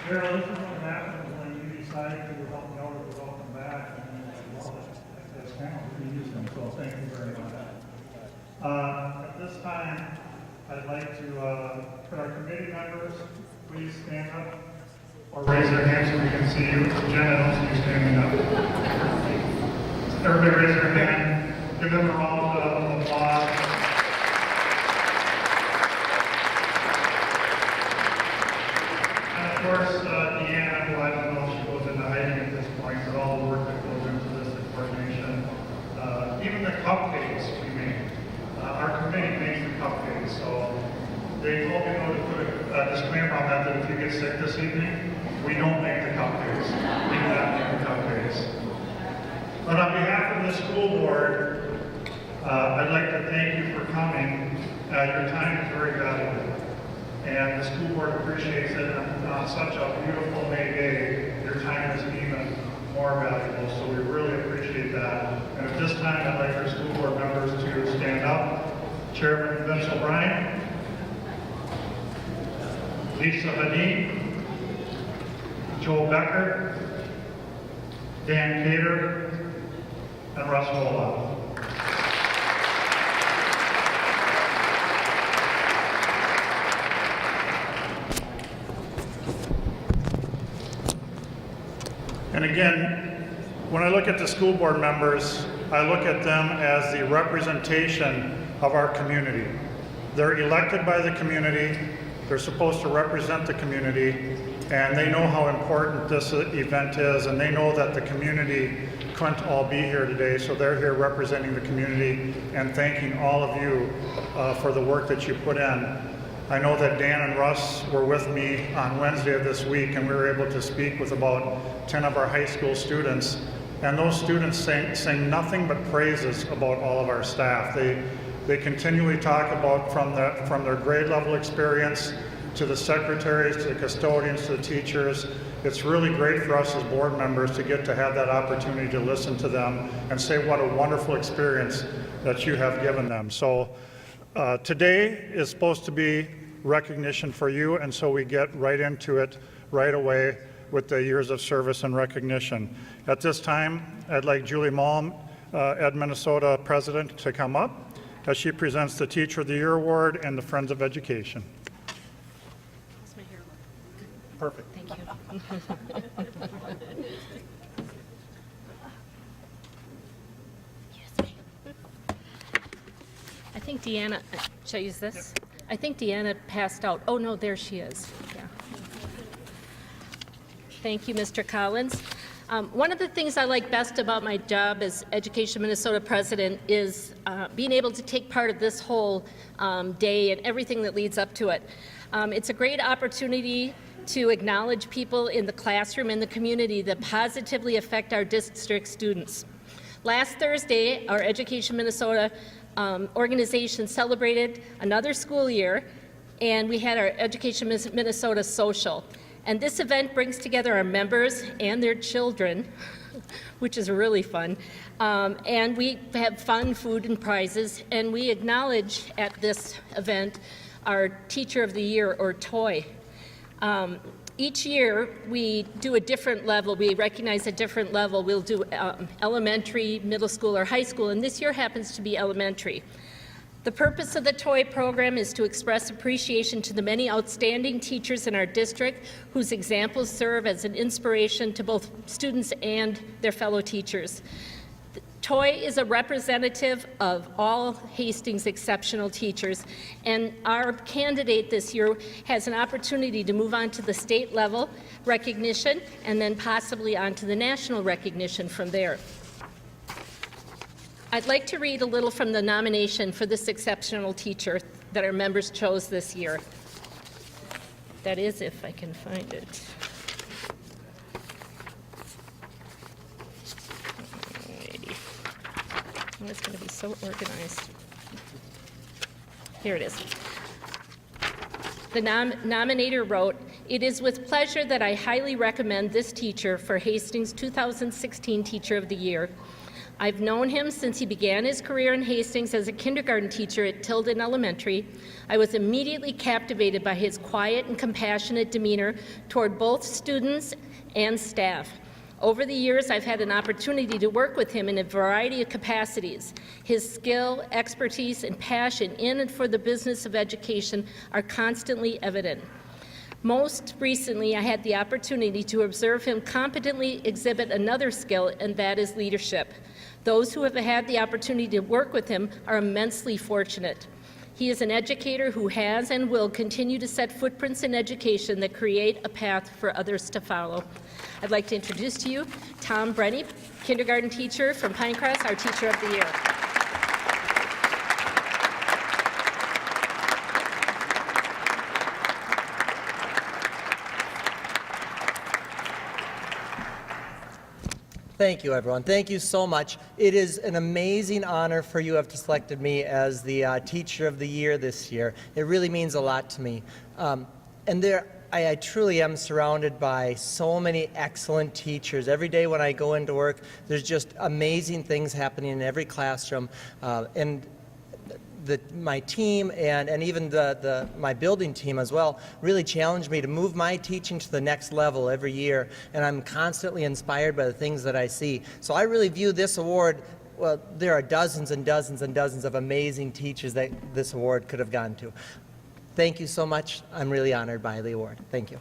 Carol, this is what happens when you decide to help me out with welcome back, and well, that's kind of what we use them, so thank you very much. At this time, I'd like to, could our committee members please stand up or raise their hands so we can see you. Jen, I don't see you standing up. Everybody raise their hand. Give them a round of applause. Of course, Deanna, well, I don't know if she goes into hiding at this point, but all the work that goes into this coordination, even the cupcakes we make, our committee makes the cupcakes, so they told me to put a disclaimer on that if you get sick this evening, we don't make the cupcakes. We do not make the cupcakes. But on behalf of the school board, I'd like to thank you for coming. Your time is very valuable. And the school board appreciates it on such a beautiful May day. Your time is even more valuable, so we really appreciate that. And at this time, I'd like our school board members to stand up. Chairman Vince O'Brien, Lisa Hadid, Joel Becker, Dan Cater, and Russ Woloff. And again, when I look at the school board members, I look at them as the representation of our community. They're elected by the community, they're supposed to represent the community, and they know how important this event is, and they know that the community couldn't all be here today, so they're here representing the community and thanking all of you for the work that you put in. I know that Dan and Russ were with me on Wednesday of this week, and we were able to speak with about 10 of our high school students, and those students sing nothing but praises about all of our staff. They continually talk about from their grade level experience to the secretaries, to the custodians, to the teachers. It's really great for us as board members to get to have that opportunity to listen to them and say what a wonderful experience that you have given them. So today is supposed to be recognition for you, and so we get right into it right away with the years of service and recognition. At this time, I'd like Julie Malm, Ed Minnesota President, to come up as she presents the Teacher of the Year Award and the Friends of Education. How's my hair look? Perfect. Thank you. I think Deanna, should I use this? Yep. I think Deanna passed out. Oh no, there she is. Yeah. Thank you, Mr. Collins. One of the things I like best about my job as Education Minnesota President is being able to take part of this whole day and everything that leads up to it. It's a great opportunity to acknowledge people in the classroom and the community that positively affect our district students. Last Thursday, our Education Minnesota organization celebrated another school year, and we had our Education Minnesota Social. And this event brings together our members and their children, which is really fun. And we have fun, food, and prizes, and we acknowledge at this event our Teacher of the Year, or TOY. Each year, we do a different level. We recognize a different level. We'll do elementary, middle school, or high school, and this year happens to be elementary. The purpose of the TOY program is to express appreciation to the many outstanding teachers in our district whose examples serve as an inspiration to both students and their fellow teachers. TOY is a representative of all Hastings exceptional teachers, and our candidate this year has an opportunity to move on to the state level recognition and then possibly on to the national recognition from there. I'd like to read a little from the nomination for this exceptional teacher that our members chose this year. That is, if I can find it. Oh, it's going to be so organized. Here it is. The nominator wrote, "It is with pleasure that I highly recommend this teacher for Hastings 2016 Teacher of the Year. I've known him since he began his career in Hastings as a kindergarten teacher at Tilden Elementary. I was immediately captivated by his quiet and compassionate demeanor toward both students and staff. Over the years, I've had an opportunity to work with him in a variety of capacities. His skill, expertise, and passion in and for the business of education are constantly evident. Most recently, I had the opportunity to observe him competently exhibit another skill, and that is leadership. Those who have had the opportunity to work with him are immensely fortunate. He is an educator who has and will continue to set footprints in education that create a path for others to follow. I'd like to introduce to you Tom Brenny, kindergarten teacher from Pinecrest, our Teacher of the Year. Thank you, everyone. Thank you so much. It is an amazing honor for you to have selected me as the Teacher of the Year this year. It really means a lot to me. I truly am surrounded by so many excellent teachers. Every day when I go into work, there's just amazing things happening in every classroom. My team and even my building team as well really challenged me to move my teaching to the next level every year, and I'm constantly inspired by the things that I see. So I really view this award, well, there are dozens and dozens and dozens of amazing teachers that this award could have gone to. Thank you so much. I'm really honored by the award. Thank you.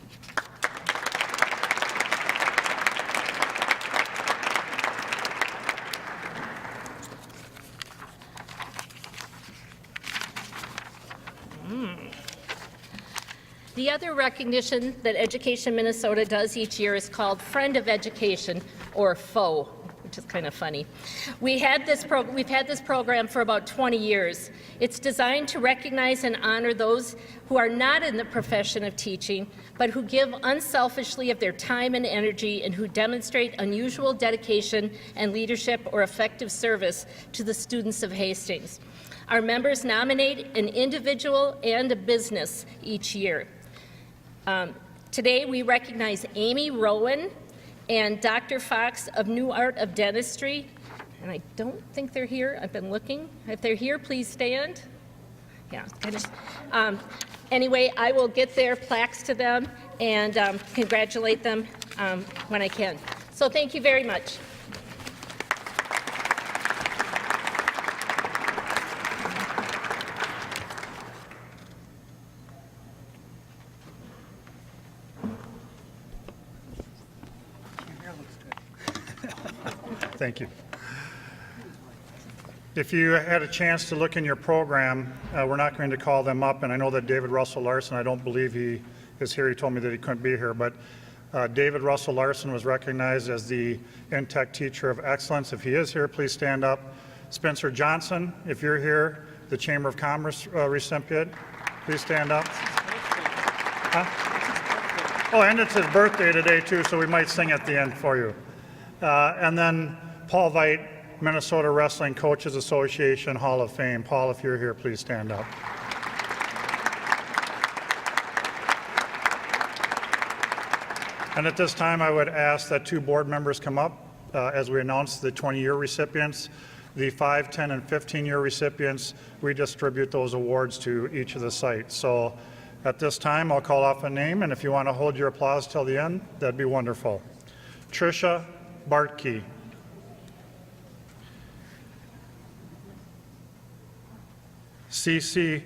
The other recognition that Education Minnesota does each year is called Friend of Education, or FOE, which is kind of funny. We've had this program for about 20 years. It's designed to recognize and honor those who are not in the profession of teaching, but who give unselfishly of their time and energy and who demonstrate unusual dedication and leadership or effective service to the students of Hastings. Our members nominate an individual and a business each year. Today we recognize Amy Rowan and Dr. Fox of New Art of Dentistry, and I don't think they're here. I've been looking. If they're here, please stand. Yeah, kind of. Anyway, I will get their plaques to them and congratulate them when I can. So thank you very much. Thank you. If you had a chance to look in your program, we're not going to call them up, and I know that David Russell Larson, I don't believe he is here. He told me that he couldn't be here, but David Russell Larson was recognized as the InTech Teacher of Excellence. If he is here, please stand up. Spencer Johnson, if you're here, the Chamber of Commerce recipient, please stand up. Huh? Oh, and it's his birthday today, too, so we might sing at the end for you. And then Paul Veit, Minnesota Wrestling Coaches Association Hall of Fame. Paul, if you're here, please stand up. And at this time, I would ask that two board members come up as we announce the 20-year recipients. The 5, 10, and 15-year recipients, we distribute those awards to each of the sites. So at this time, I'll call off a name, and if you want to hold your applause till the end, that'd be wonderful. Tricia Bartkey. C.C.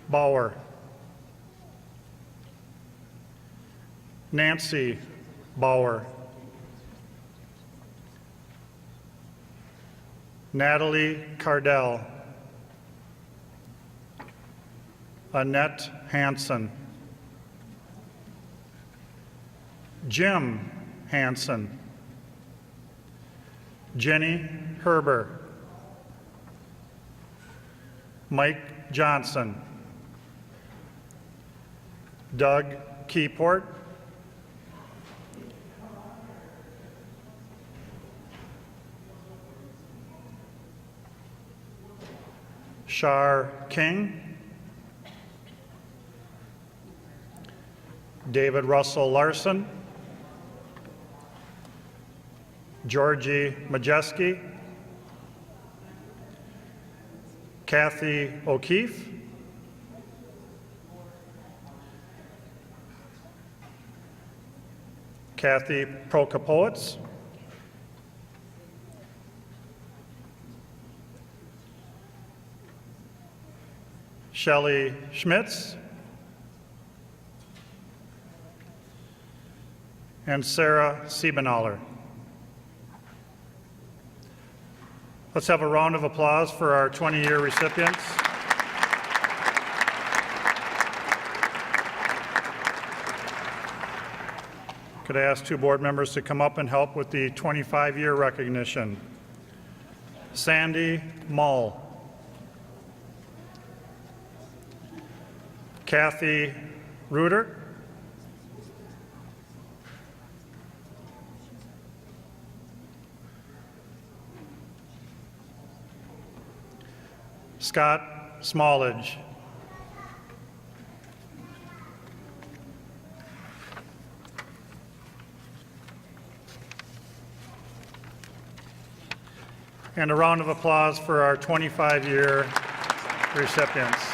Bauer. Nancy Bauer. Natalie Cardell. Annette Hansen. Jim Hansen. Jenny Herber. Mike Johnson. Doug Keyport. Shar King. David Russell Larson. Georgie Majeski. Kathy O'Keefe, Kathy Prokopowicz, Shelley Schmitz, and Sarah Siebenaller. Let's have a round of applause for our 20-year recipients. Could I ask two board members to come up and help with the 25-year recognition? Sandy Mull, Kathy Reuter, Scott Smallage, and a round of applause for our 25-year recipients.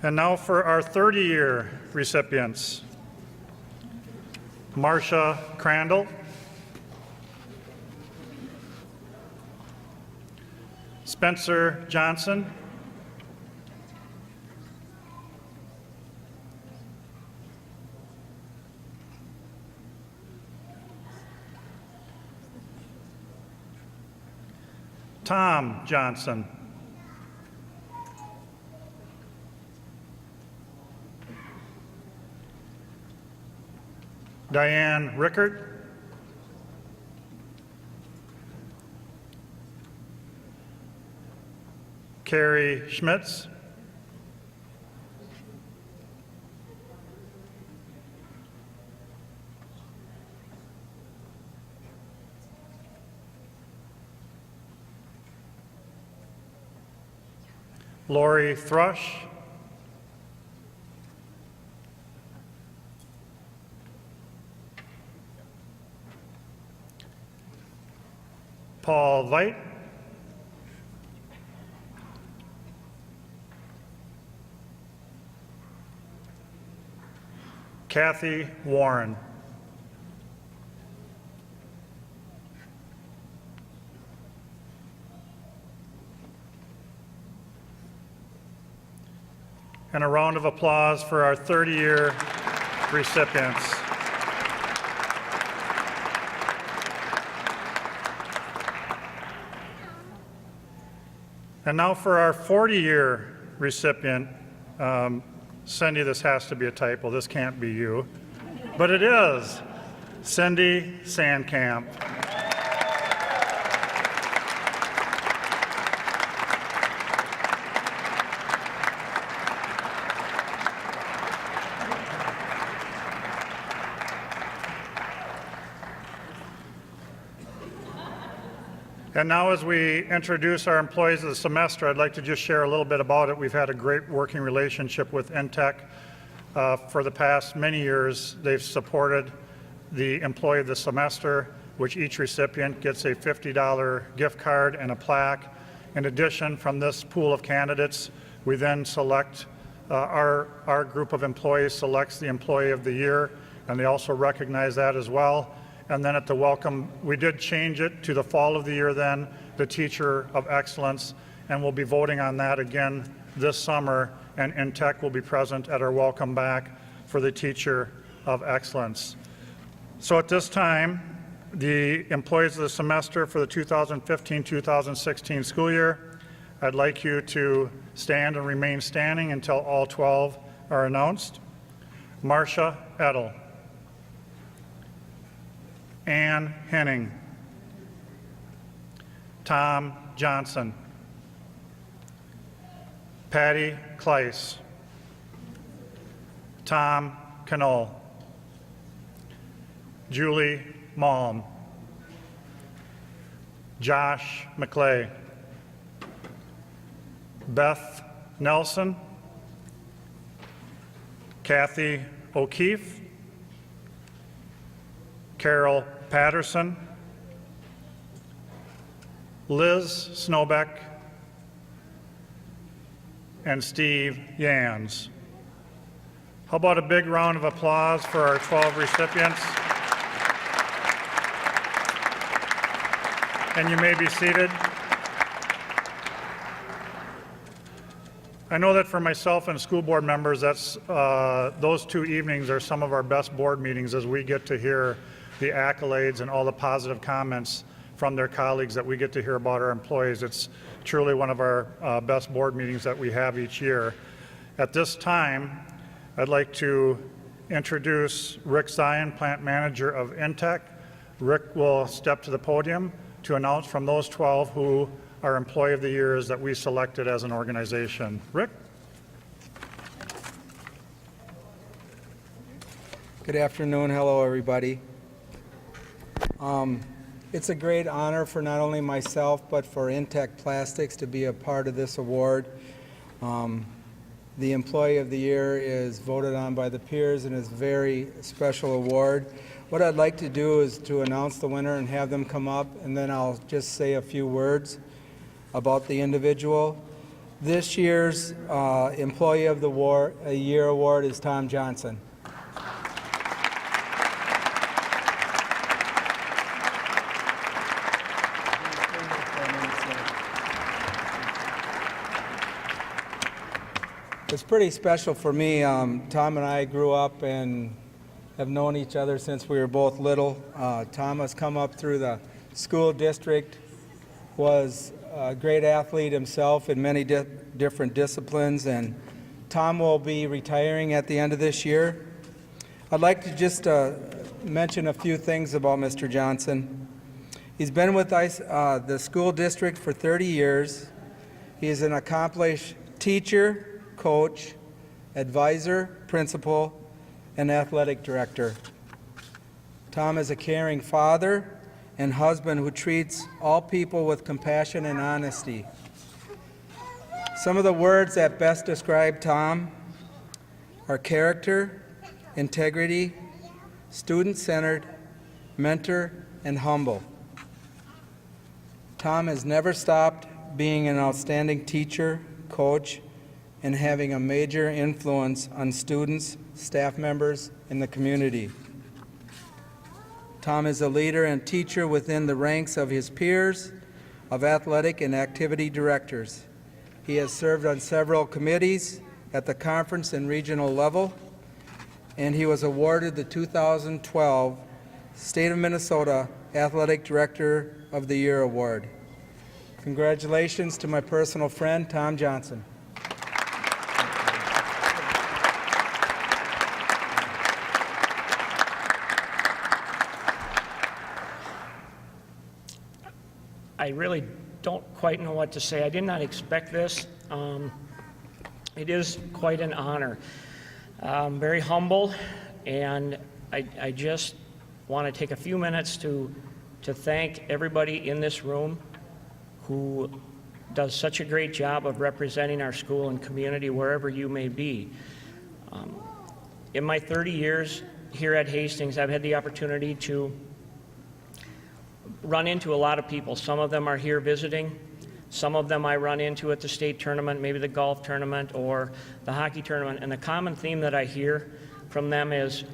And now for our 30-year recipients. Marcia Crandall, Spencer Johnson, Tom Johnson, Diane Rickert, Carrie Schmitz, Lori Thrush, Paul Veit, Kathy Warren, and a round of applause for our 30-year recipients. And now for our 40-year recipient. Cindy, this has to be a typo. This can't be you. But it is. Cindy Sandkamp. And now as we introduce our employees of the semester, I'd like to just share a little bit about it. We've had a great working relationship with NTEC for the past many years. They've supported the employee of the semester, which each recipient gets a $50 gift card and a plaque. In addition, from this pool of candidates, we then select, our group of employees selects the employee of the year, and they also recognize that as well. And then at the welcome, we did change it to the fall of the year then, the Teacher of Excellence, and we'll be voting on that again this summer, and NTEC will be present at our welcome back for the Teacher of Excellence. So at this time, the employees of the semester for the 2015-2016 school year, I'd like you to stand and remain standing until all 12 are announced. Marcia Edel, Ann Henning, Tom Johnson, Patty Kleiss, Tom Knoll, Julie Malm, Josh McClay, Beth Nelson, Kathy O'Keefe, Carol Patterson, Liz Snowbeck, and Steve Yans. How about a big round of applause for our 12 recipients? And you may be seated. I know that for myself and school board members, those 2 evenings are some of our best board meetings as we get to hear the accolades and all the positive comments from their colleagues that we get to hear about our employees. It's truly one of our best board meetings that we have each year. At this time, I'd like to introduce Rick Zion, Plant Manager of Intech. Rick will step to the podium to announce from those 12 who are Employee of the Years that we selected as an organization. Rick? Good afternoon. Hello, everybody. It's a great honor for not only myself, but for Intech Plastics to be a part of this award. The Employee of the Year is voted on by the peers and is a very special award. What I'd like to do is to announce the winner and have them come up, and then I'll just say a few words about the individual. This year's Employee of the Year award is Tom Johnson. It's pretty special for me. Tom and I grew up and have known each other since we were both little. Tom has come up through the school district, was a great athlete himself in many different disciplines, and Tom will be retiring at the end of this year. I'd like to just mention a few things about Mr. Johnson. He's been with the school district for 30 years. He is an accomplished teacher, coach, advisor, principal, and athletic director. Tom is a caring father and husband who treats all people with compassion and honesty. Some of the words that best describe Tom are character, integrity, student-centered, mentor, and humble. Tom has never stopped being an outstanding teacher, coach, and having a major influence on students, staff members, and the community. Tom is a leader and teacher within the ranks of his peers, of athletic and activity directors. He has served on several committees at the conference and regional level, and he was awarded the 2012 State of Minnesota Athletic Director of the Year Award. Congratulations to my personal friend, Tom Johnson. I really don't quite know what to say. I did not expect this. It is quite an honor. Very humble, and I just want to take a few minutes to thank everybody in this room who does such a great job of representing our school and community wherever you may be. In my 30 years here at Hastings, I've had the opportunity to run into a lot of people. Some of them are here visiting. Some of them I run into at the state tournament, maybe the golf tournament or the hockey tournament. And the common theme that I hear from them is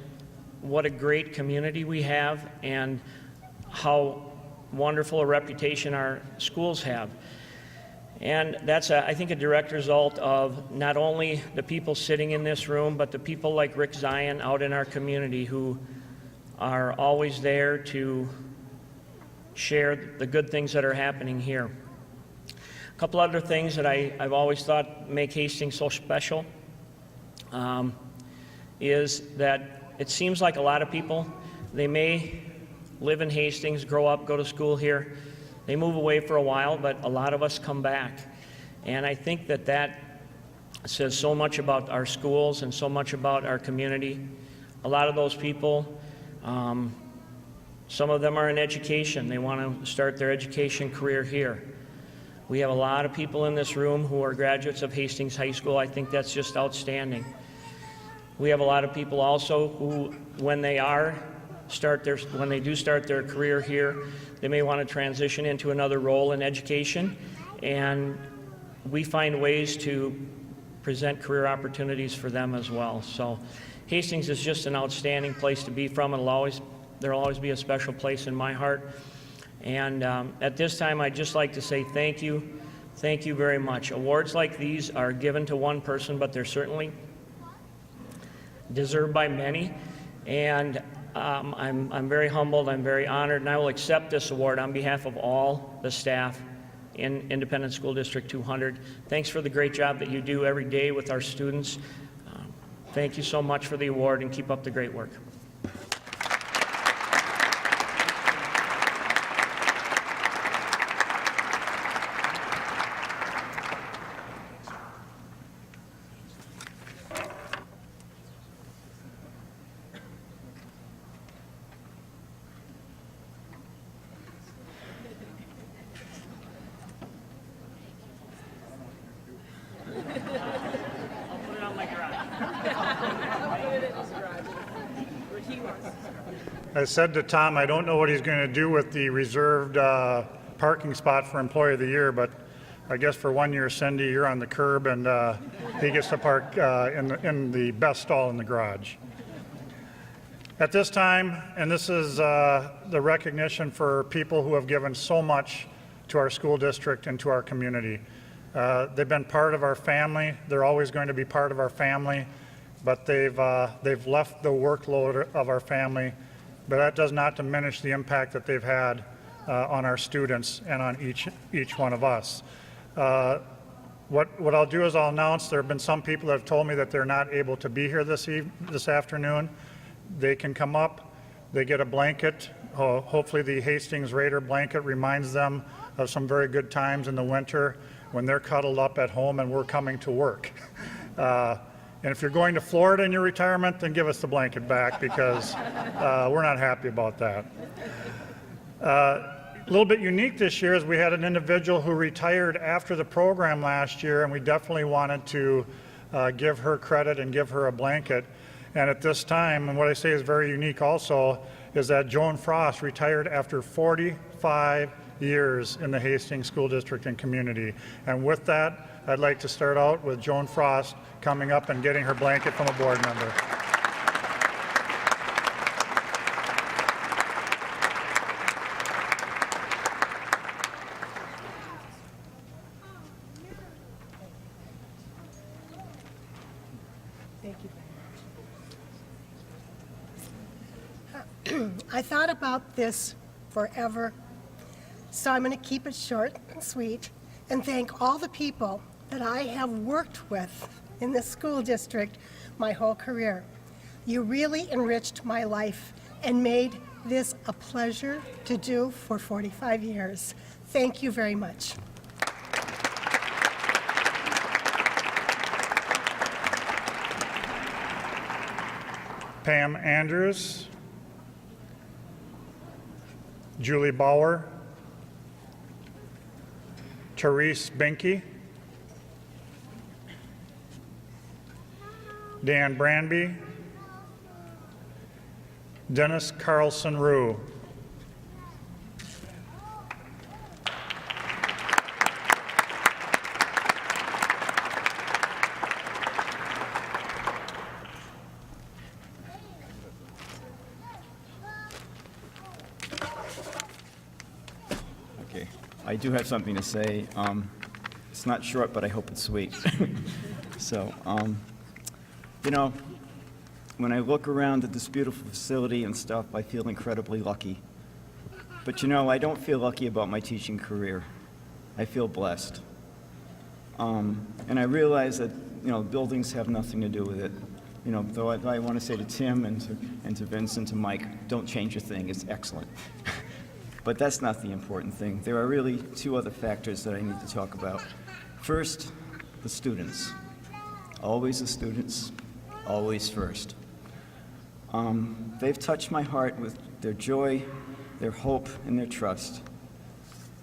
what a great community we have and how wonderful a reputation our schools have. And that's, I think, a direct result of not only the people sitting in this room, but the people like Rick Zion out in our community who are always there to share the good things that are happening here. A couple other things that I've always thought make Hastings so special is that it seems like a lot of people, they may live in Hastings, grow up, go to school here, they move away for a while, but a lot of us come back. And I think that says so much about our schools and so much about our community. A lot of those people, some of them are in education. They want to start their education career here. We have a lot of people in this room who are graduates of Hastings High School. I think that's just outstanding. We have a lot of people also who, when they are when they do start their career here, they may want to transition into another role in education, and we find ways to present career opportunities for them as well. So Hastings is just an outstanding place to be from, and there'll always be a special place in my heart. And at this time, I'd just like to say thank you. Thank you very much. Awards like these are given to one person, but they're certainly deserved by many. And I'm very humbled, I'm very honored, and I will accept this award on behalf of all the staff in Independent School District 200. Thanks for the great job that you do every day with our students. Thank you so much for the award, and keep up the great work. I said to Tom, I don't know what he's going to do with the reserved parking spot for Employee of the Year, but I guess for 1 year, Cindy, you're on the curb, and he gets to park in the best stall in the garage. At this time, and this is the recognition for people who have given so much to our school district and to our community. They've been part of our family. They're always going to be part of our family, but they've left the workload of our family. But that does not diminish the impact that they've had on our students and on each one of us. What I'll do is I'll announce there have been some people that have told me that they're not able to be here this afternoon. They can come up, they get a blanket. Hopefully the Hastings Raider blanket reminds them of some very good times in the winter when they're cuddled up at home and we're coming to work. And if you're going to Florida in your retirement, then give us the blanket back, because we're not happy about that. A little bit unique this year is we had an individual who retired after the program last year, and we definitely wanted to give her credit and give her a blanket. And at this time, and what I say is very unique also, is that Joan Frost retired after 45 years in the Hastings School District and community. And with that, I'd like to start out with Joan Frost coming up and getting her blanket from a board member. Thank you. I thought about this forever, so I'm going to keep it short and sweet and thank all the people that I have worked with in this school district my whole career. You really enriched my life and made this a pleasure to do for 45 years. Thank you very much. Pam Andrews, Julie Bauer, Therese Binky, Dan Branby, Dennis Carlson Rue. Okay, I do have something to say. It's not short, but I hope it's sweet. So, you know, when I look around at this beautiful facility and stuff, I feel incredibly lucky. But you know, I don't feel lucky about my teaching career. I feel blessed. And I realize that, you know, buildings have nothing to do with it. You know, though I want to say to Tim and to Vince and to Mike, don't change a thing, it's excellent. But that's not the important thing. There are really two other factors that I need to talk about. First, the students. Always the students, always first. They've touched my heart with their joy, their hope, and their trust.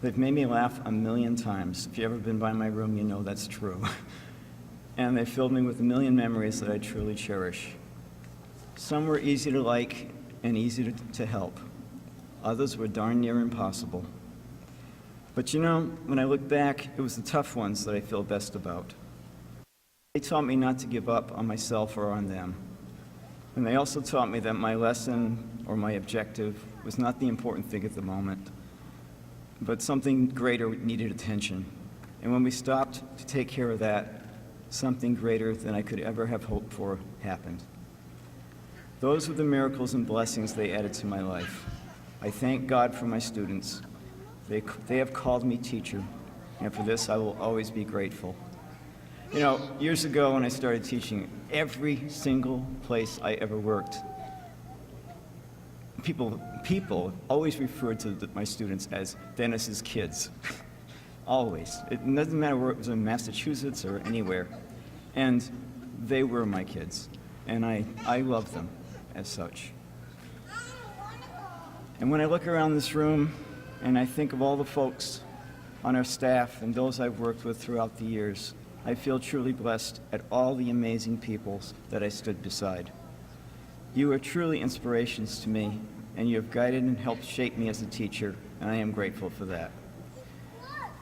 They've made me laugh 1,000,000 times. If you've ever been by my room, you know that's true. And they filled me with 1,000,000 memories that I truly cherish. Some were easy to like, and easy to help. Others were darn near impossible. But you know, when I look back, it was the tough ones that I feel best about. They taught me not to give up on myself or on them. And they also taught me that my lesson or my objective was not the important thing at the moment, but something greater needed attention. And when we stopped to take care of that, something greater than I could ever have hoped for happened. Those were the miracles and blessings they added to my life. I thank God for my students. They have called me teacher, and for this I will always be grateful. You know, years ago when I started teaching, every single place I ever worked, people always referred to my students as Dennis's kids. Always. It doesn't matter where it was in Massachusetts or anywhere. And they were my kids, and I love them as such. And when I look around this room and I think of all the folks on our staff and those I've worked with throughout the years, I feel truly blessed at all the amazing people that I stood beside. You are truly inspirations to me, and you have guided and helped shape me as a teacher, and I am grateful for that.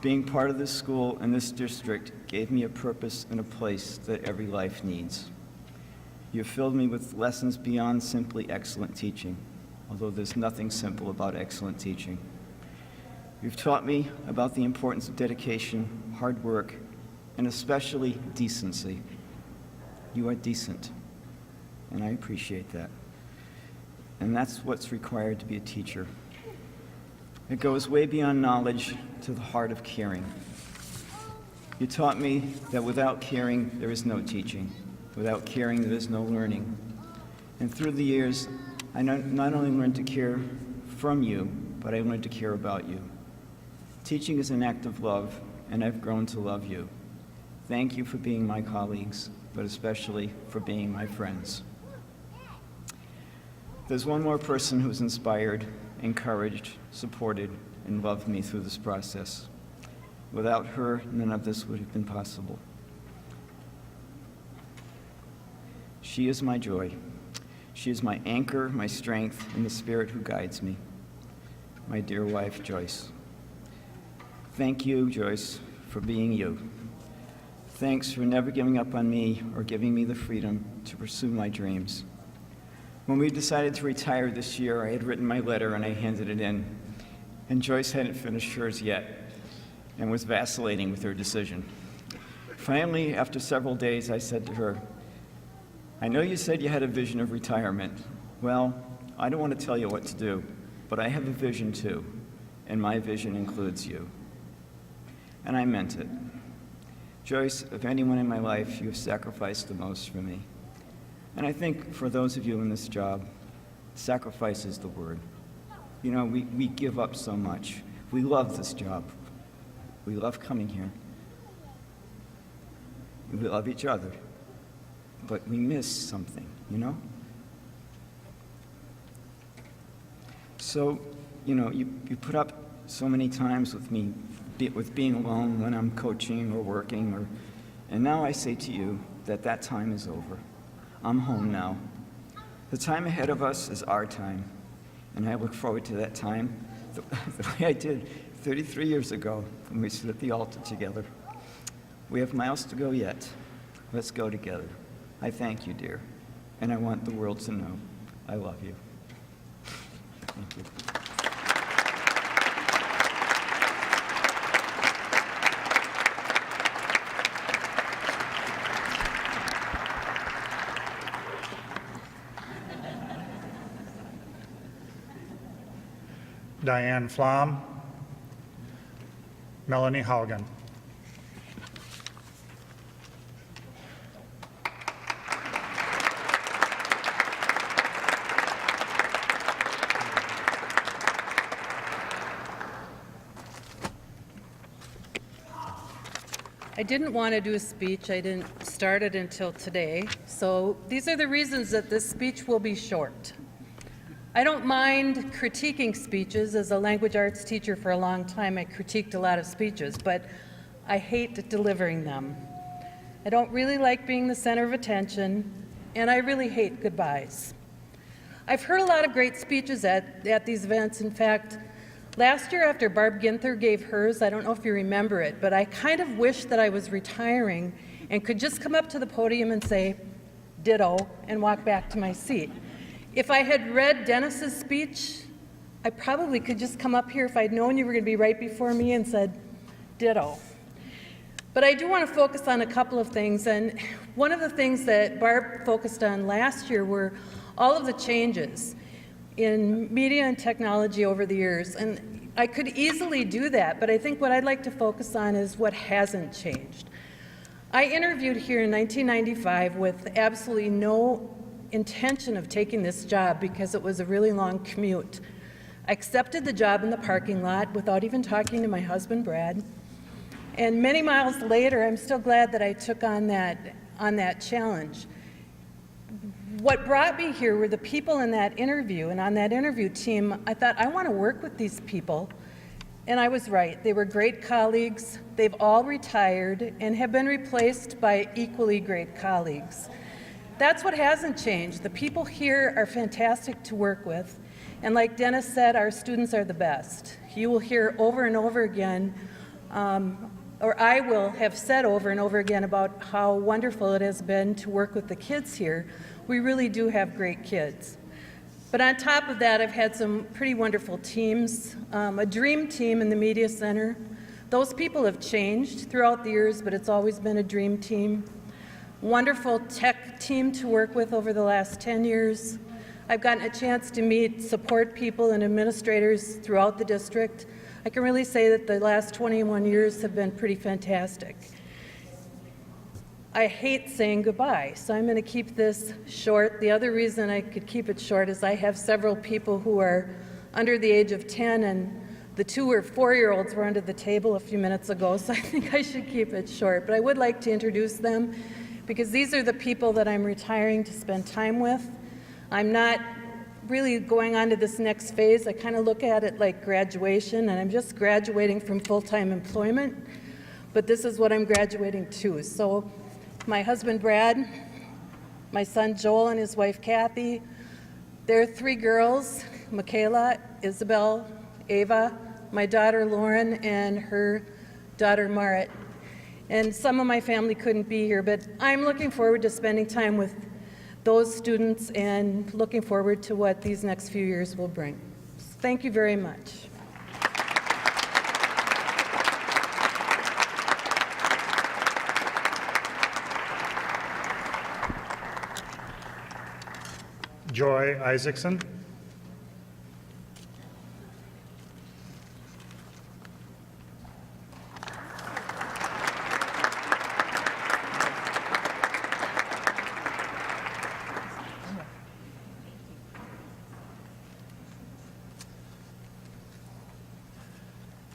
Being part of this school and this district gave me a purpose and a place that every life needs. You have filled me with lessons beyond simply excellent teaching, although there's nothing simple about excellent teaching. You've taught me about the importance of dedication, hard work, and especially decency. You are decent, and I appreciate that. And that's what's required to be a teacher. It goes way beyond knowledge to the heart of caring. You taught me that without caring, there is no teaching. Without caring, there is no learning. And through the years, I not only learned to care from you, but I learned to care about you. Teaching is an act of love, and I've grown to love you. Thank you for being my colleagues, but especially for being my friends. There's one more person who's inspired, encouraged, supported, and loved me through this process. Without her, none of this would have been possible. She is my joy. She is my anchor, my strength, and the spirit who guides me. My dear wife, Joyce. Thank you, Joyce, for being you. Thanks for never giving up on me or giving me the freedom to pursue my dreams. When we decided to retire this year, I had written my letter and I handed it in. And Joyce hadn't finished hers yet and was vacillating with her decision. Finally, after several days, I said to her, I know you said you had a vision of retirement. Well, I don't want to tell you what to do, but I have a vision too, and my vision includes you. And I meant it. Joyce, of anyone in my life, you have sacrificed the most for me. And I think for those of you in this job, sacrifice is the word. You know, we give up so much. We love this job. We love coming here. We love each other. But we miss something, you know? So, you know, you put up so many times with me, with being alone when I'm coaching or working, and now I say to you that time is over. I'm home now. The time ahead of us is our time, and I look forward to that time the way I did 33 years ago when we stood at the altar together. We have miles to go yet. Let's go together. I thank you, dear, and I want the world to know I love you. Thank you. Diane Flom, Melanie Haugen. I didn't want to do a speech. I didn't start it until today. So these are the reasons that this speech will be short. I don't mind critiquing speeches. As a language arts teacher for a long time, I critiqued a lot of speeches, but I hate delivering them. I don't really like being the center of attention, and I really hate goodbyes. I've heard a lot of great speeches at these events. In fact, last year after Barb Ginther gave hers, I don't know if you remember it, but I kind of wished that I was retiring and could just come up to the podium and say, ditto, and walk back to my seat. If I had read Dennis's speech, I probably could just come up here if I'd known you were going to be right before me and said, ditto. But I do want to focus on a couple of things, and one of the things that Barb focused on last year were all of the changes in media and technology over the years. And I could easily do that, but I think what I'd like to focus on is what hasn't changed. I interviewed here in 1995 with absolutely no intention of taking this job because it was a really long commute. I accepted the job in the parking lot without even talking to my husband, Brad. And many miles later, I'm still glad that I took on that challenge. What brought me here were the people in that interview, and on that interview team, I thought, I want to work with these people. And I was right. They were great colleagues. They've all retired and have been replaced by equally great colleagues. That's what hasn't changed. The people here are fantastic to work with. And like Dennis said, our students are the best. You will hear over and over again, or I will have said over and over again about how wonderful it has been to work with the kids here. We really do have great kids. But on top of that, I've had some pretty wonderful teams, a dream team in the Media Center. Those people have changed throughout the years, but it's always been a dream team. Wonderful tech team to work with over the last 10 years. I've gotten a chance to meet support people and administrators throughout the district. I can really say that the last 21 years have been pretty fantastic. I hate saying goodbye, so I'm going to keep this short. The other reason I could keep it short is I have several people who are under the age of 10, and the 2 or 4-year-olds were under the table a few minutes ago, so I think I should keep it short. But I would like to introduce them because these are the people that I'm retiring to spend time with. I'm not really going on to this next phase. I kind of look at it like graduation, and I'm just graduating from full-time employment, but this is what I'm graduating to. So my husband Brad, my son Joel and his wife Kathy, their 3 girls, Michaela, Isabel, Ava, my daughter Lauren, and her daughter Marit. And some of my family couldn't be here, but I'm looking forward to spending time with those students and looking forward to what these next few years will bring. Thank you very much. Joy Isaacson.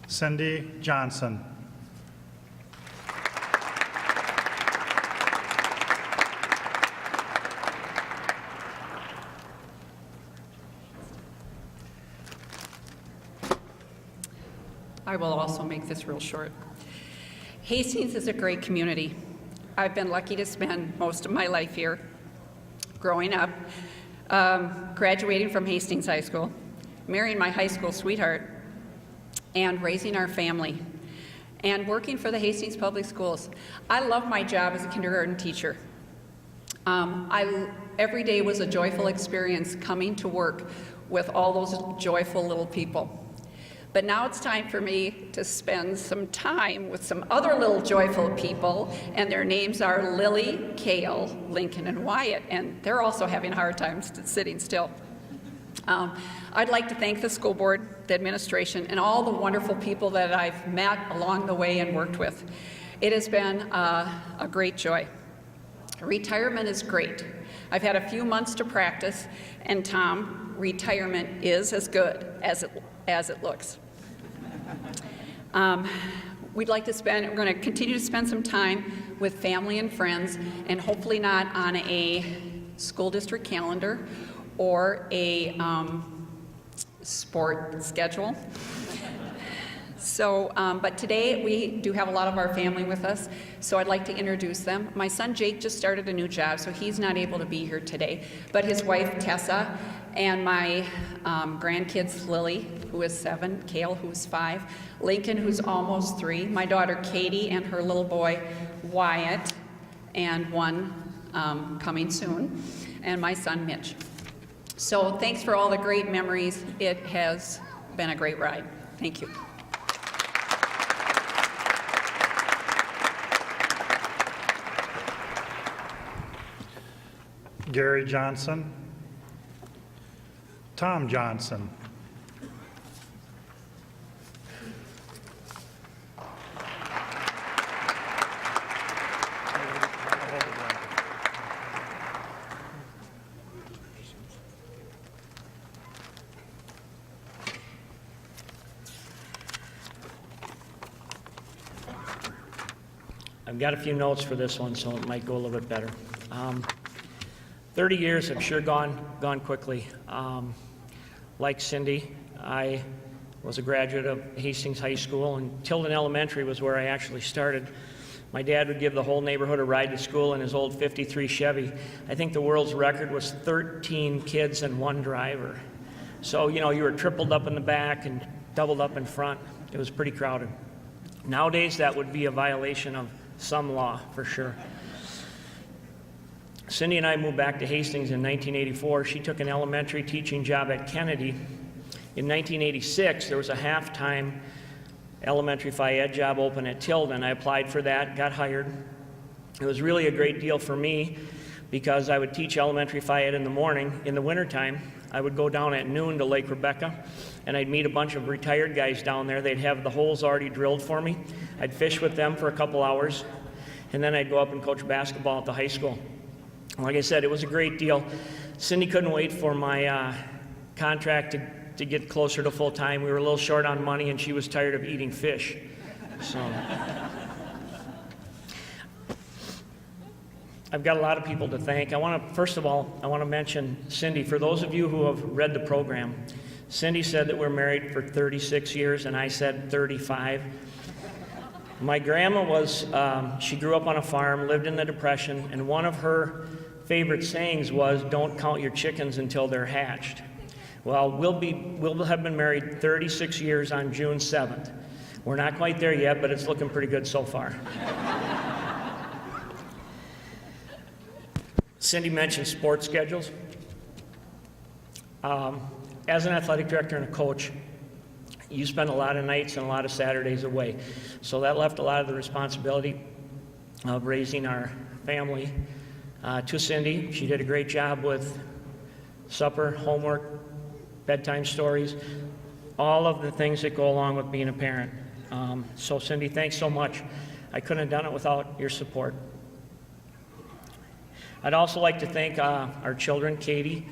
Cindy Johnson. I will also make this real short. Hastings is a great community. I've been lucky to spend most of my life here, growing up, graduating from Hastings High School, marrying my high school sweetheart, and raising our family, and working for the Hastings Public Schools. I love my job as a kindergarten teacher. Every day was a joyful experience coming to work with all those joyful little people. But now it's time for me to spend some time with some other little joyful people, and their names are Lily, Kale, Lincoln, and Wyatt, and they're also having a hard time sitting still. I'd like to thank the school board, the administration, and all the wonderful people that I've met along the way and worked with. It has been a great joy. Retirement is great. I've had a few months to practice, and Tom, retirement is as good as it looks. We're going to continue to spend some time with family and friends, and hopefully not on a school district calendar or a sport schedule. So, but today we do have a lot of our family with us, so I'd like to introduce them. My son Jake just started a new job, so he's not able to be here today, but his wife Tessa and my grandkids Lily, who is 7, Kale, who's 5, Lincoln, who's almost 3, my daughter Katie and her little boy Wyatt, and one coming soon, and my son Mitch. So thanks for all the great memories. It has been a great ride. Thank you. Gary Johnson. Tom Johnson. I've got a few notes for this one, so it might go a little bit better. 30 years have sure gone quickly. Like Cindy, I was a graduate of Hastings High School, and Tilden Elementary was where I actually started. My dad would give the whole neighborhood a ride to school in his old 53 Chevy. I think the world's record was 13 kids and 1 driver. So, you know, you were tripled up in the back and doubled up in front. It was pretty crowded. Nowadays, that would be a violation of some law, for sure. Cindy and I moved back to Hastings in 1984. She took an elementary teaching job at Kennedy. In 1986, there was a half-time elementary Phi Ed job open at Tilden. I applied for that, got hired. It was really a great deal for me because I would teach elementary Phi Ed in the morning. In the wintertime, I would go down at noon to Lake Rebecca, and I'd meet a bunch of retired guys down there. They'd have the holes already drilled for me. I'd fish with them for a couple hours, and then I'd go up and coach basketball at the high school. Like I said, it was a great deal. Cindy couldn't wait for my contract to get closer to full time. We were a little short on money, and she was tired of eating fish. So I've got a lot of people to thank. First of all, I want to mention Cindy. For those of you who have read the program, Cindy said that we're married for 36 years, and I said 35. My grandma was, she grew up on a farm, lived in the Depression, and one of her favorite sayings was, "Don't count your chickens until they're hatched." Well, we'll have been married 36 years on June 7th. We're not quite there yet, but it's looking pretty good so far. Cindy mentioned sports schedules. As an athletic director and a coach, you spend a lot of nights and a lot of Saturdays away. So that left a lot of the responsibility of raising our family to Cindy. She did a great job with supper, homework, bedtime stories, all of the things that go along with being a parent. So Cindy, thanks so much. I couldn't have done it without your support. I'd also like to thank our children, Katie,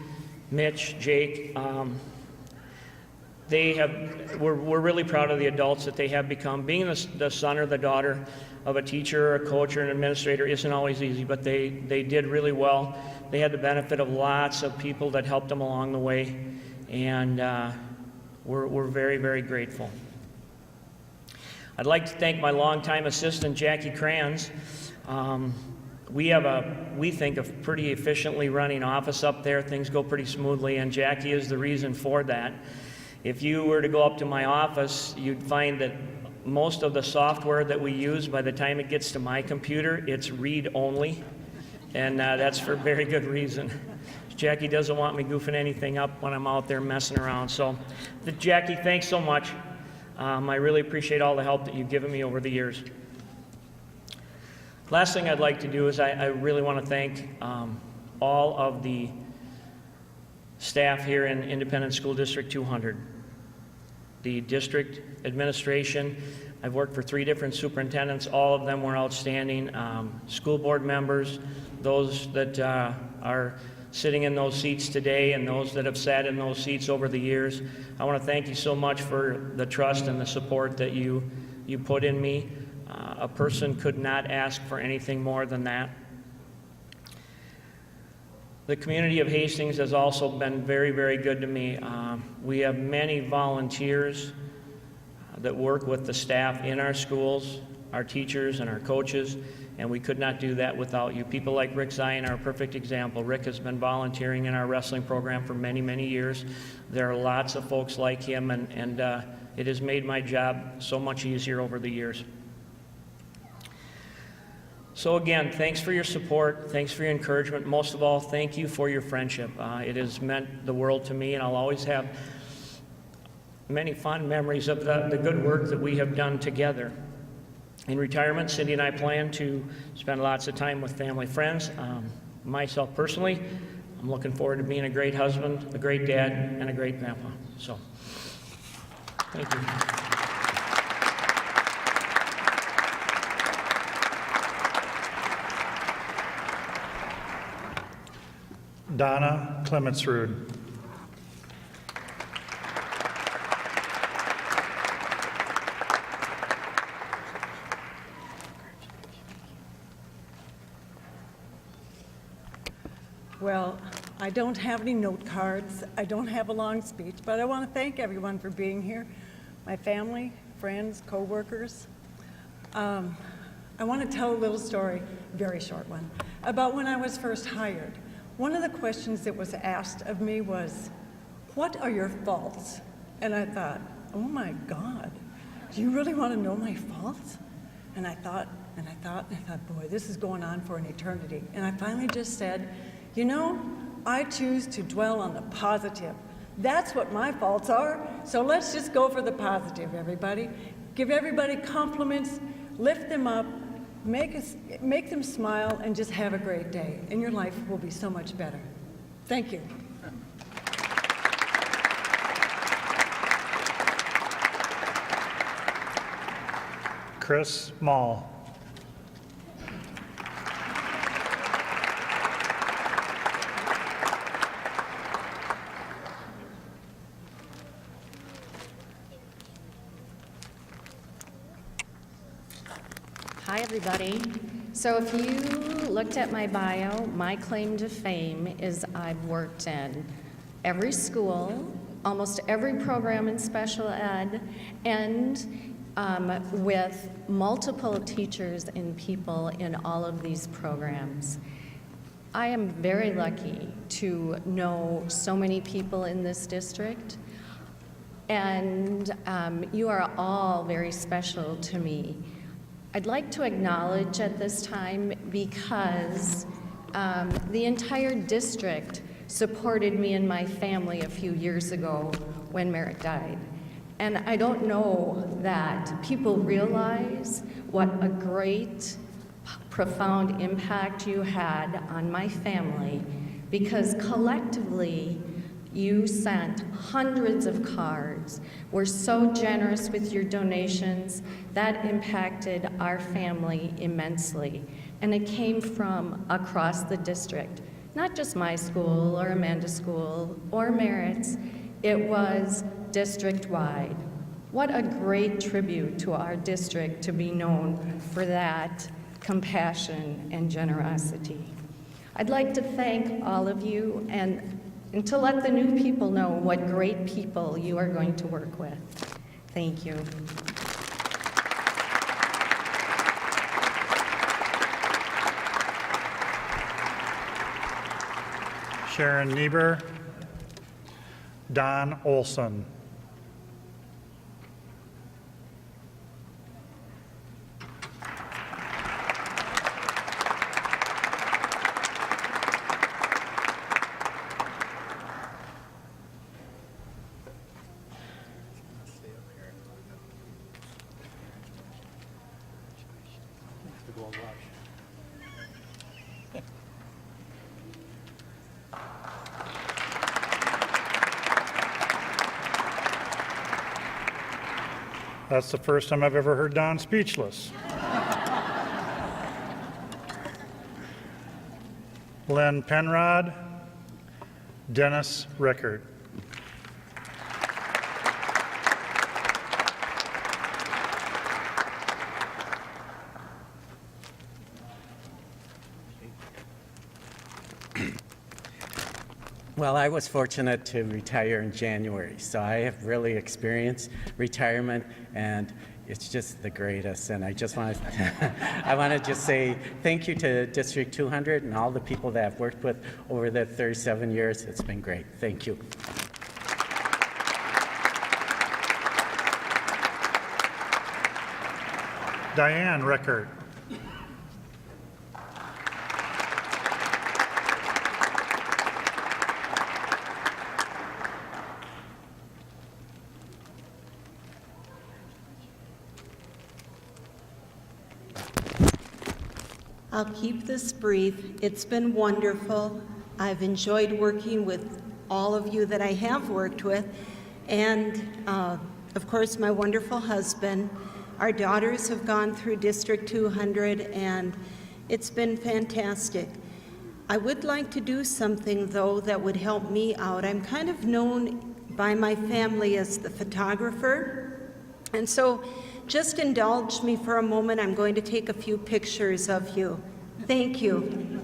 Mitch, Jake. We're really proud of the adults that they have become. Being the son or the daughter of a teacher, or a coach, or an administrator isn't always easy, but they did really well. They had the benefit of lots of people that helped them along the way, and we're very, very grateful. I'd like to thank my longtime assistant, Jackie Kranz. We think a pretty efficiently running office up there. Things go pretty smoothly, and Jackie is the reason for that. If you were to go up to my office, you'd find that most of the software that we use, by the time it gets to my computer, it's read-only, and that's for very good reason. Jackie doesn't want me goofing anything up when I'm out there messing around. So, Jackie, thanks so much. I really appreciate all the help that you've given me over the years. Last thing I'd like to do is I really want to thank all of the staff here in Independent School District 200. The district administration, I've worked for 3 different superintendents. All of them were outstanding. School board members, those that are sitting in those seats today and those that have sat in those seats over the years. I want to thank you so much for the trust and the support that you put in me. A person could not ask for anything more than that. The community of Hastings has also been very, very good to me. We have many volunteers that work with the staff in our schools, our teachers and our coaches, and we could not do that without you. People like Rick Zion are a perfect example. Rick has been volunteering in our wrestling program for many, many years. There are lots of folks like him, and it has made my job so much easier over the years. So again, thanks for your support, thanks for your encouragement. Most of all, thank you for your friendship. It has meant the world to me, and I'll always have many fond memories of the good work that we have done together. In retirement, Cindy and I plan to spend lots of time with family, friends. Myself personally, I'm looking forward to being a great husband, a great dad, and a great grandpa. So, thank you. Donna Clemensrud. Well, I don't have any note cards. I don't have a long speech, but I want to thank everyone for being here, my family, friends, coworkers. I want to tell a little story, very short one, about when I was first hired. One of the questions that was asked of me was, "What are your faults?" And I thought, oh my God, do you really want to know my faults? And I thought, boy, this is going on for an eternity. And I finally just said, you know, I choose to dwell on the positive. That's what my faults are. So let's just go for the positive, everybody. Give everybody compliments, lift them up, make them smile, and just have a great day. And your life will be so much better. Thank you. Chris Mall. Hi, everybody. So if you looked at my bio, my claim to fame is I've worked in every school, almost every program in special ed, and with multiple teachers and people in all of these programs. I am very lucky to know so many people in this district, and you are all very special to me. I'd like to acknowledge at this time because the entire district supported me and my family a few years ago when Merritt died. And I don't know that people realize what a great, profound impact you had on my family, because collectively, you sent hundreds of cards, were so generous with your donations. That impacted our family immensely. And it came from across the district, not just my school or Amanda's school or Merritt's, it was district-wide. What a great tribute to our district to be known for that compassion and generosity. I'd like to thank all of you and to let the new people know what great people you are going to work with. Thank you. Sharon Niebuhr. Don Olson. That's the first time I've ever heard Don speechless. Len Penrod, Dennis Rickard. Well, I was fortunate to retire in January, so I have really experienced retirement, and it's just the greatest. And I just want to, I want to just say thank you to District 200 and all the people that I've worked with over the 37 years. It's been great. Thank you. Diane Rickert. I'll keep this brief. It's been wonderful. I've enjoyed working with all of you that I have worked with, and of course my wonderful husband. Our daughters have gone through District 200, and it's been fantastic. I would like to do something, though, that would help me out. I'm kind of known by my family as the photographer, and so just indulge me for a moment. I'm going to take a few pictures of you. Thank you.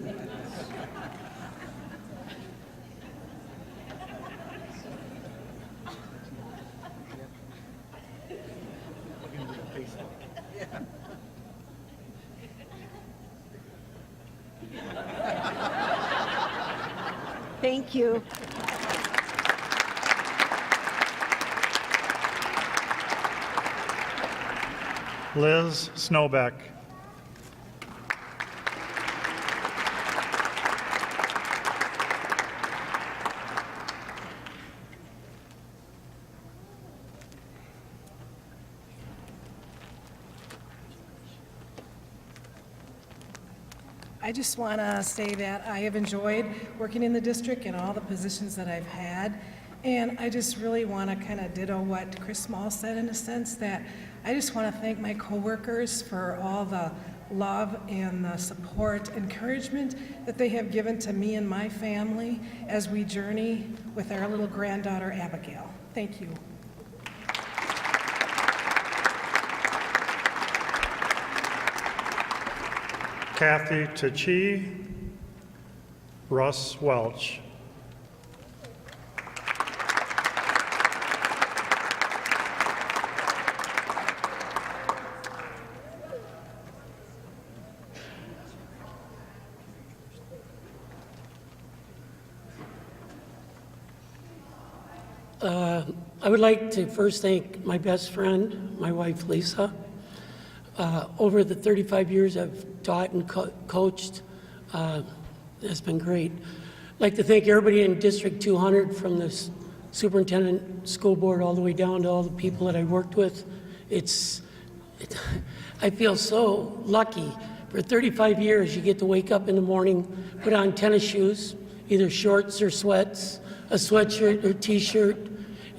Thank you. Liz Snowbeck. I just want to say that I have enjoyed working in the district and all the positions that I've had. And I just really want to kind of ditto what Chris Small said, in a sense that I just want to thank my coworkers for all the love and the support, encouragement that they have given to me and my family as we journey with our little granddaughter, Abigail. Thank you. Kathy Tachi, Russ Welch. I would like to first thank my best friend, my wife Lisa. Over the 35 years I've taught and coached, it's been great. I'd like to thank everybody in District 200, from the superintendent, school board, all the way down to all the people that I worked with. I feel so lucky. For 35 years, you get to wake up in the morning, put on tennis shoes, either shorts or sweats, a sweatshirt or t-shirt,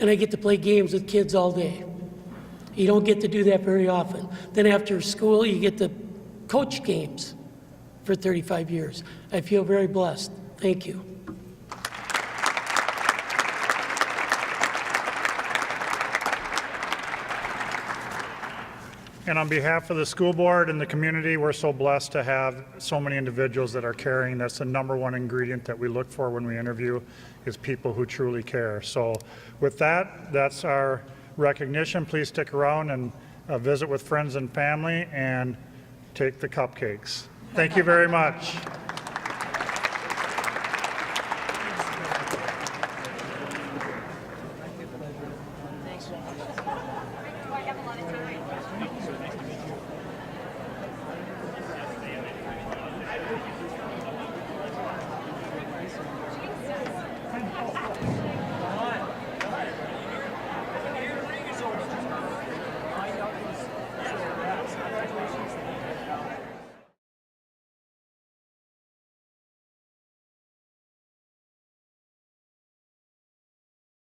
and I get to play games with kids all day. You don't get to do that very often. Then after school, you get to coach games for 35 years. I feel very blessed. Thank you. And on behalf of the school board and the community, we're so blessed to have so many individuals that are caring. That's the number one ingredient that we look for when we interview, is people who truly care. So with that, that's our recognition. Please stick around and visit with friends and family and take the cupcakes. Thank you very much.